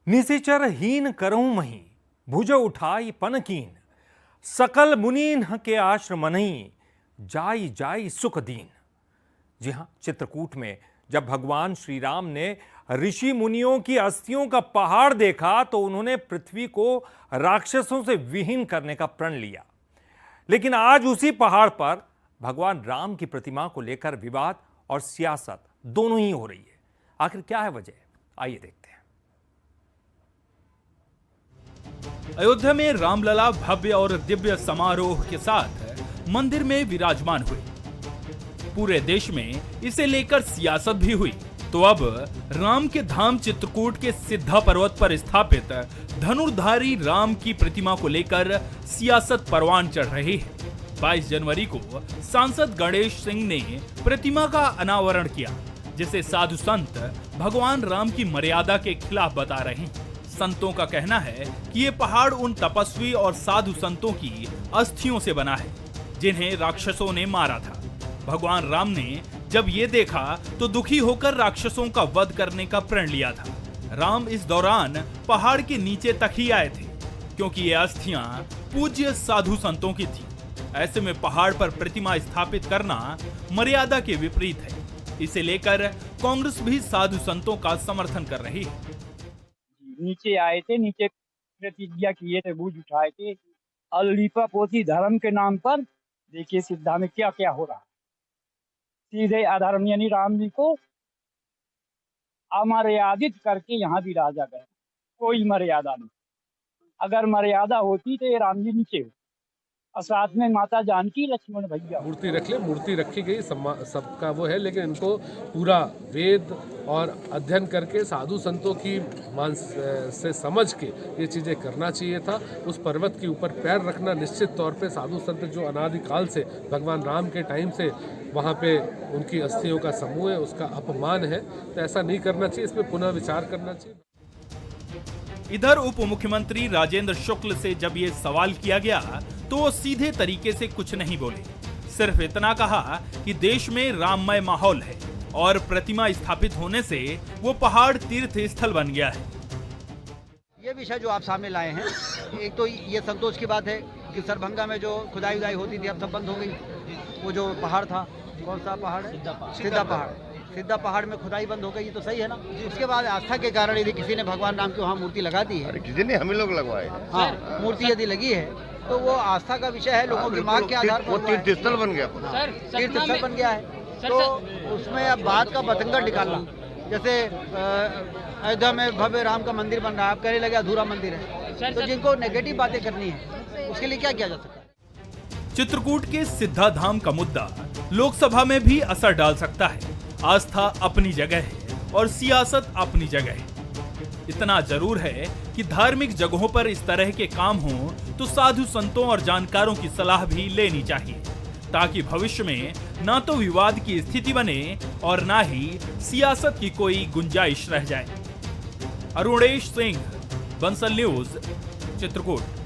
निशिचर हीन करऊं मही भुज उठाई पनकीन सकल मुनीन के आश्रमनई जाई जाई सुख दीन। जी हां, चित्रकूट में जब भगवान श्री राम ने ऋषि मुनियों की अस्थियों का पहाड़ देखा तो उन्होंने पृथ्वी को राक्षसों से विहीन करने का प्रण लिया। लेकिन आज उसी पहाड़ पर भगवान राम की प्रतिमा को लेकर विवाद और सियासत दोनों ही हो रही है। आखिर क्या है वजह? आइए देखते हैं। अयोध्या में रामलला भव्य और दिव्य समारोह के साथ मंदिर में विराजमान हुए। पूरे देश में इसे लेकर सियासत भी हुई। तो अब राम के धाम चित्रकूट के सिद्धा पर्वत पर स्थापित धनुर्धारी राम की प्रतिमा को लेकर सियासत परवान चढ़ रही है। 22 जनवरी को सांसद गणेश सिंह ने प्रतिमा का अनावरण किया, जिसे साधु संत भगवान राम की मर्यादा के खिलाफ बता रहे हैं। संतों का कहना है कि ये पहाड़ उन तपस्वी और साधु संतों की अस्थियों से बना है जिन्हें राक्षसों ने मारा था। भगवान राम ने जब ये देखा तो दुखी होकर राक्षसों का वध करने का प्रण लिया था। राम इस दौरान पहाड़ के नीचे तक ही आए थे, क्योंकि ये अस्थियां पूज्य साधु संतों की थी। ऐसे में पहाड़ पर प्रतिमा स्थापित करना मर्यादा के विपरीत है। इसे लेकर कांग्रेस भी साधु संतों का समर्थन कर रही है। नीचे आए थे, नीचे प्रतिज्ञा किए थे, बूझ उठाए थे। अलीपा पोती धर्म के नाम पर देखिए सिद्धा में क्या क्या हो रहा। सीधे अधर्म यानी राम जी को अमर्यादित करके यहाँ भी राजा गए। कोई मर्यादा नहीं। अगर मर्यादा होती तो ये राम जी नीचे हो और साथ में माता जानकी लक्ष्मण भैया। मूर्ति रख ले, मूर्ति रखी गई, सबका वो है, लेकिन इनको पूरा वेद और अध्ययन करके साधु संतों की मान से समझ के ये चीज़ें करना चाहिए था। उस पर्वत के ऊपर पैर रखना निश्चित तौर पे साधु संत जो अनादिकाल से भगवान राम के टाइम से वहाँ पे उनकी अस्थियों का समूह है, उसका अपमान है। तो ऐसा नहीं करना चाहिए, इसमें पुनः विचार करना चाहिए। इधर उप मुख्यमंत्री राजेंद्र शुक्ल से जब ये सवाल किया गया तो वो सीधे तरीके से कुछ नहीं बोले। सिर्फ इतना कहा कि देश में राममय माहौल है और प्रतिमा स्थापित होने से वो पहाड़ तीर्थ स्थल बन गया है। ये विषय जो आप सामने लाए हैं, एक तो ये संतोष की बात है कि सरभंगा में जो खुदाई उदाई होती थी अब सब बंद हो गई। वो जो पहाड़ था, कौन सा पहाड़ है? सिद्धा पहाड़। सिद्धा पहाड़ में खुदाई बंद हो गई, ये तो सही है ना। उसके बाद आस्था के कारण यदि किसी ने भगवान राम की वहाँ मूर्ति लगा दी है, किसी ने हम लोग लगवाए। हाँ, मूर्ति यदि लगी है तो वो आस्था का विषय है, लोगों की मांग के आधार पर वो तीर्थस्थल बन गया। तीर्थस्थल बन गया है। तो उसमें अब बात का बतंगड़ निकालना, जैसे अयोध्या में भव्य राम का मंदिर बन रहा है, आप कहने लगे अधूरा मंदिर है। तो जिनको नेगेटिव बातें करनी है उसके लिए क्या किया जा सकता है? चित्रकूट के सिद्धा धाम का मुद्दा लोकसभा में भी असर डाल सकता है। आस्था अपनी जगह है और सियासत अपनी जगह है। इतना जरूर है कि धार्मिक जगहों पर इस तरह के काम हों तो साधु संतों और जानकारों की सलाह भी लेनी चाहिए, ताकि भविष्य में ना तो विवाद की स्थिति बने और ना ही सियासत की कोई गुंजाइश रह जाए। अरुणेश सिंह, बंसल न्यूज, चित्रकूट।